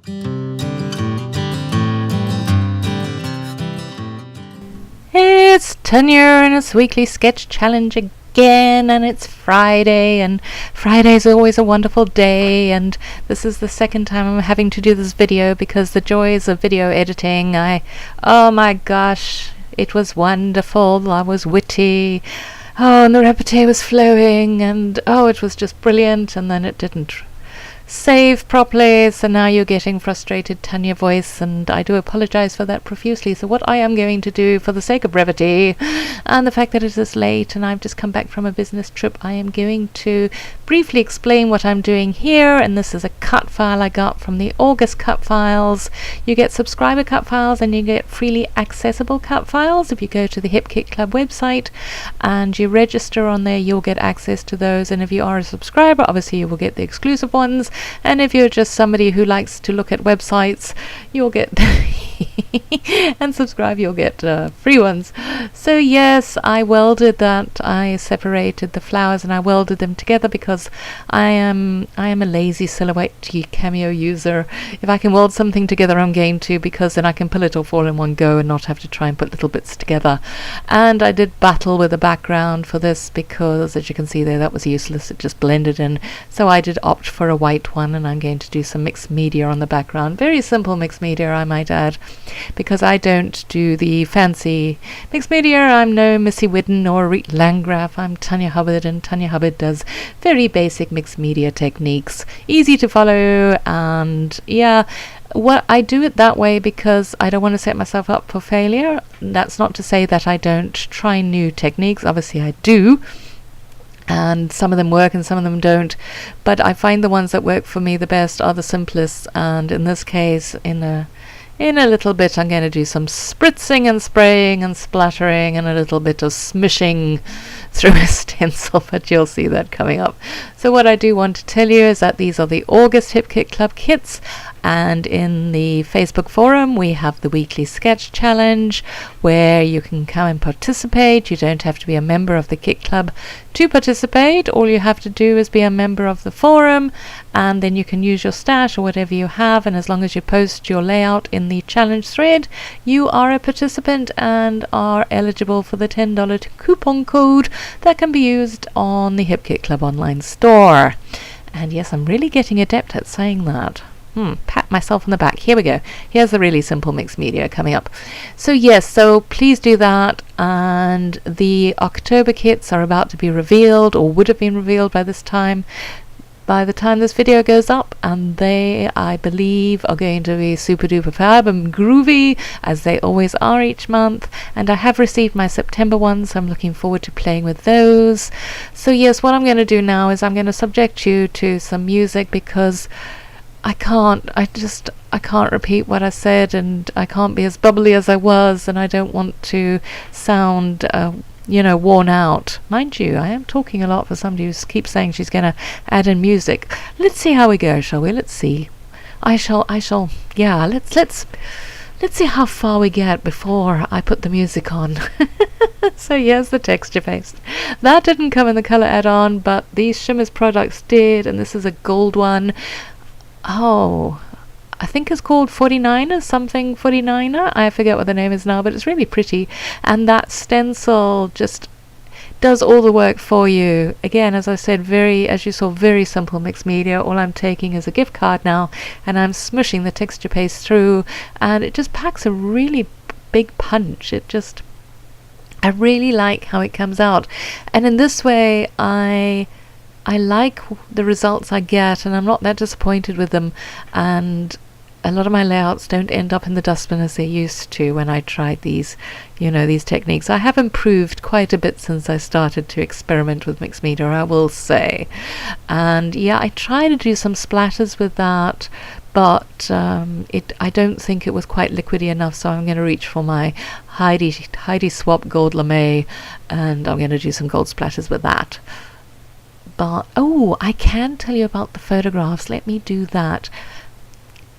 It's Tanya and its weekly sketch challenge again, and it's Friday, and Friday is always a wonderful day, and this is the second time I'm having to do this video because the joys of video editing, oh my gosh, it was wonderful. I was witty, and the repartee was flowing, and it was just brilliant, and then it didn't save properly, so now you're getting frustrated Tanya voice, and I do apologize for that profusely. So what I am going to do, for the sake of brevity and the fact that it is late and I've just come back from a business trip, I am going to briefly explain what I'm doing here. And this is a cut file I got from the August cut files. You get subscriber cut files and you get freely accessible cut files. If you go to the Hip Kit Club website and you register on there, you'll get access to those, and if you are a subscriber, obviously you will get the exclusive ones. And if you're just somebody who likes to look at websites, you'll get and subscribe, you'll get free ones. So yes, I welded that. I separated the flowers and I welded them together because I am a lazy silhouette cameo user. If I can weld something together, I'm going to, because then I can pull it off all in one go and not have to try and put little bits together. And I did battle with the background for this because, as you can see there, that was useless. It just blended in. So I did opt for a white one, and I'm going to do some mixed media on the background. Very simple mixed media, I might add, because I don't do the fancy mixed media. I'm no Missy Whidden or Reet Landgraf. I'm Tanya Hubbard, and Tanya Hubbard does very basic mixed media techniques, easy to follow. And yeah, what I do it that way because I don't want to set myself up for failure. That's not to say that I don't try new techniques. Obviously I do, and some of them work and some of them don't, but I find the ones that work for me the best are the simplest. And in this case, in a little bit, I'm going to do some spritzing and spraying and splattering and a little bit of smishing through a stencil, but you'll see that coming up. So what I do want to tell you is that these are the August Hip Kit Club kits, and in the Facebook forum we have the weekly sketch challenge where you can come and participate. You don't have to be a member of the Kit Club to participate. All you have to do is be a member of the forum, and then you can use your stash or whatever you have, and as long as you post your layout in the challenge thread, you are a participant and are eligible for the $10 coupon code that can be used on the Hip Kit Club online store. And yes, I'm really getting adept at saying that. Pat myself on the back. Here we go. Here's the really simple mixed media coming up. So yes, so please do that. And the October kits are about to be revealed, or would have been revealed by this time. By the time this video goes up, and they, I believe, are going to be super duper fab and groovy, as they always are each month. And I have received my September ones, so I'm looking forward to playing with those. So yes, what I'm going to do now is I'm going to subject you to some music, because I can't repeat what I said, and I can't be as bubbly as I was, and I don't want to sound worn out. Mind you, I am talking a lot for somebody who keeps saying she's going to add in music. Let's see how we go, shall we? Let's see. Let's see how far we get before I put the music on. So here's the texture paste. That didn't come in the color add-on, but these Shimmers products did, and this is a gold one. I think it's called 49er, something 49er. I forget what the name is now, but it's really pretty. And that stencil just does all the work for you. Again, as I said, as you saw, very simple mixed media. All I'm taking is a gift card now, and I'm smushing the texture paste through, and it just packs a really big punch. I really like how it comes out. And in this way, I like the results I get, and I'm not that disappointed with them, and a lot of my layouts don't end up in the dustbin as they used to when I tried these techniques. I have improved quite a bit since I started to experiment with mixed media, I will say. And yeah, I try to do some splatters with that, but I don't think it was quite liquidy enough, so I'm going to reach for my Heidi Swap Gold Lame, and I'm going to do some gold splatters with that. But I can tell you about the photographs. Let me do that.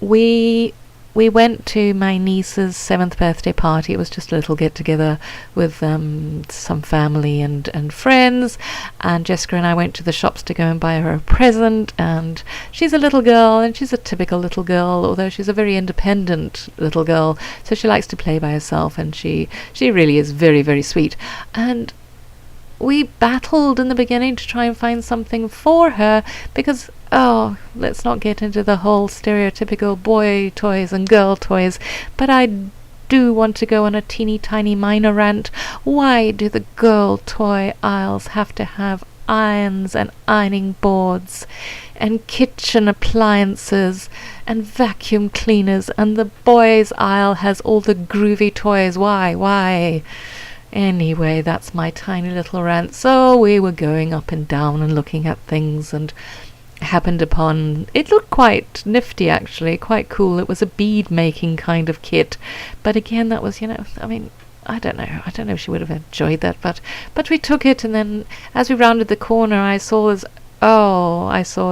We we went to my niece's 7th birthday party. It was just a little get-together with some family and friends, and Jessica and I went to the shops to go and buy her a present. And she's a little girl, and she's a typical little girl, although she's a very independent little girl, so she likes to play by herself, and she really is very, very sweet. And we battled in the beginning to try and find something for her, because let's not get into the whole stereotypical boy toys and girl toys, but I do want to go on a teeny tiny minor rant. Why do the girl toy aisles have to have irons and ironing boards and kitchen appliances and vacuum cleaners, and the boys aisle has all the groovy toys? Why? Anyway, that's my tiny little rant. So we were going up and down and looking at things, and happened upon, it looked quite nifty actually, quite cool. It was a bead making kind of kit, but again, that was, I don't know if she would have enjoyed that, but we took it. And then as we rounded the corner, I saw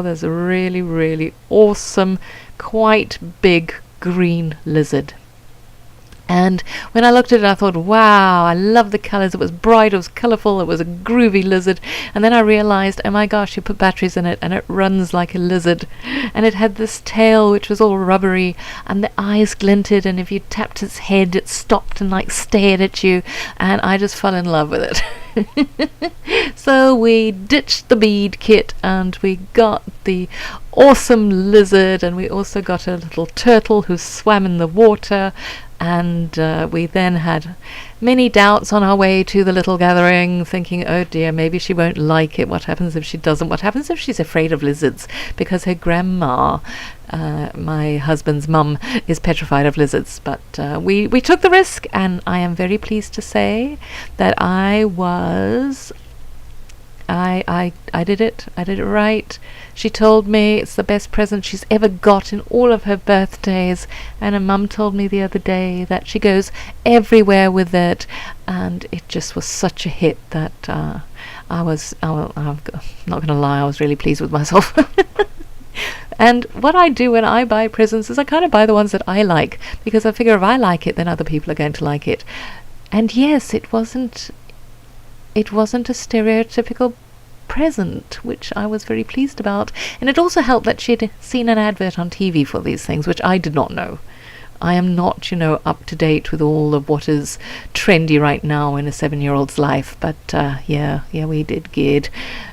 this really, really awesome, quite big green lizard. And when I looked at it, I thought, wow, I love the colours. It was bright, it was colourful, it was a groovy lizard. And then I realised, oh my gosh, you put batteries in it and it runs like a lizard. And it had this tail which was all rubbery, and the eyes glinted, and if you tapped its head, it stopped and stared at you. And I just fell in love with it. So we ditched the bead kit and we got the awesome lizard, and we also got a little turtle who swam in the water. And we then had many doubts on our way to the little gathering, thinking, oh dear, maybe she won't like it. What happens if she doesn't? What happens if she's afraid of lizards? Because her grandma, my husband's mum, is petrified of lizards. But we took the risk, and I am very pleased to say that I did it. I did it right. She told me it's the best present she's ever got in all of her birthdays, and her mum told me the other day that she goes everywhere with it, and it just was such a hit that I'm not going to lie, I was really pleased with myself. And what I do when I buy presents is I kind of buy the ones that I like, because I figure if I like it, then other people are going to like it. And yes, it wasn't a stereotypical present, which I was very pleased about. And it also helped that she'd seen an advert on TV for these things, which I did not know. I am not, up to date with all of what is trendy right now in a 7-year-old's life. But yeah, we did good.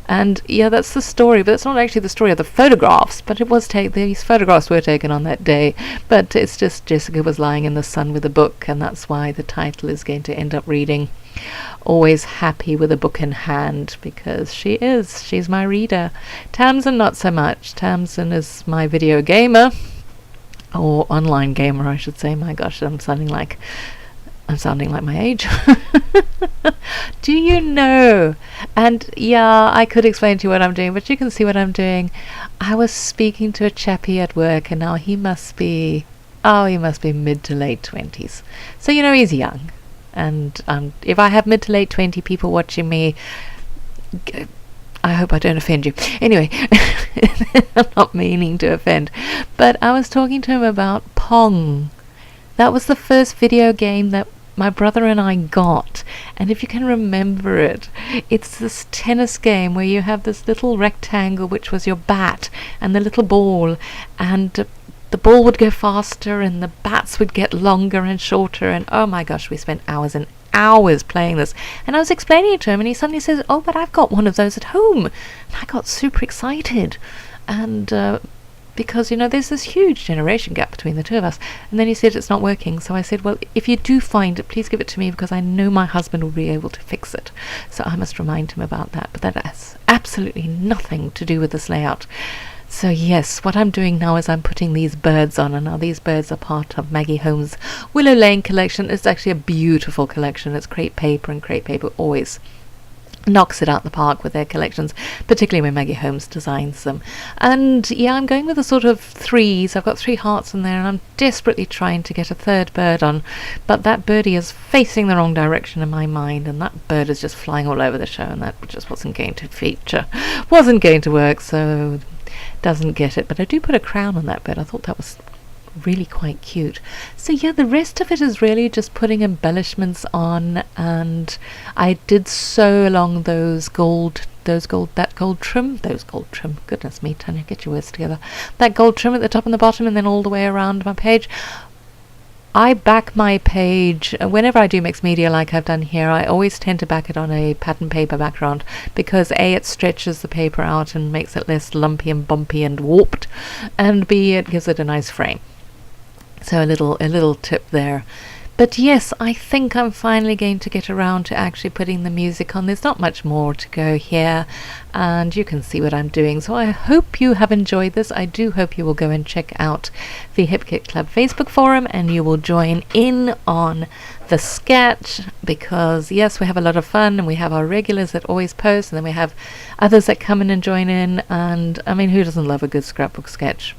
And yeah, that's the story. But it's not actually the story of the photographs. But it was these photographs were taken on that day. But it's just Jessica was lying in the sun with a book, and that's why the title is going to end up reading Always Happy with a Book in Hand, because she's my reader. Tamsin not so much. Tamsin is my video gamer, or online gamer I should say. My gosh, I'm sounding like my age. Do you know? And yeah, I could explain to you what I'm doing, but you can see what I'm doing. I was speaking to a chappie at work, and now he must be mid to late 20s. So he's young. And if I have mid to late 20 people watching me, I hope I don't offend you. Anyway, I'm not meaning to offend. But I was talking to him about Pong. That was the first video game that my brother and I got. And if you can remember it, it's this tennis game where you have this little rectangle, which was your bat, and the little ball. And the ball would go faster and the bats would get longer and shorter, and oh my gosh, we spent hours and hours playing this. And I was explaining it to him, and he suddenly says, oh, but I've got one of those at home. And I got super excited, and because there's this huge generation gap between the two of us. And then he said it's not working. So I said, well, if you do find it, please give it to me, because I know my husband will be able to fix it. So I must remind him about that. But that has absolutely nothing to do with this layout. So yes, what I'm doing now is I'm putting these birds on, and now these birds are part of Maggie Holmes' Willow Lane collection. It's actually a beautiful collection. It's crepe paper, and crepe paper always knocks it out the park with their collections, particularly when Maggie Holmes designs them. And yeah, I'm going with a sort of threes. I've got 3 hearts in there, and I'm desperately trying to get a third bird on, but that birdie is facing the wrong direction in my mind, and that bird is just flying all over the show, and that just wasn't going to work, so doesn't get it. But I do put a crown on that bird. I thought that was really quite cute. So yeah, the rest of it is really just putting embellishments on, and I did sew along that gold trim, goodness me, Tanya, get your words together, that gold trim at the top and the bottom, and then all the way around my page. I back my page, whenever I do mixed media like I've done here, I always tend to back it on a pattern paper background, because A, it stretches the paper out and makes it less lumpy and bumpy and warped, and B, it gives it a nice frame. So a little tip there. But yes, I think I'm finally going to get around to actually putting the music on. There's not much more to go here, and you can see what I'm doing. So I hope you have enjoyed this. I do hope you will go and check out the Hip Kit Club Facebook forum, and you will join in on the sketch, because yes, we have a lot of fun, and we have our regulars that always post, and then we have others that come in and join in. And I mean, who doesn't love a good scrapbook sketch?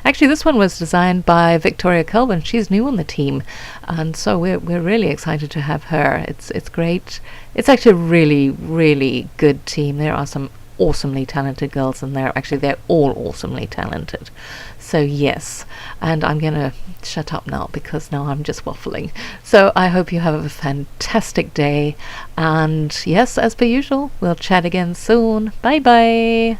Actually, this one was designed by Victoria Culvin. She's new on the team, and so we're really excited to have her. It's great. It's actually a really, really good team. There are some awesomely talented girls in there. Actually, they're all awesomely talented. So yes, and I'm gonna shut up now because now I'm just waffling. So I hope you have a fantastic day, and yes, as per usual, we'll chat again soon. Bye bye.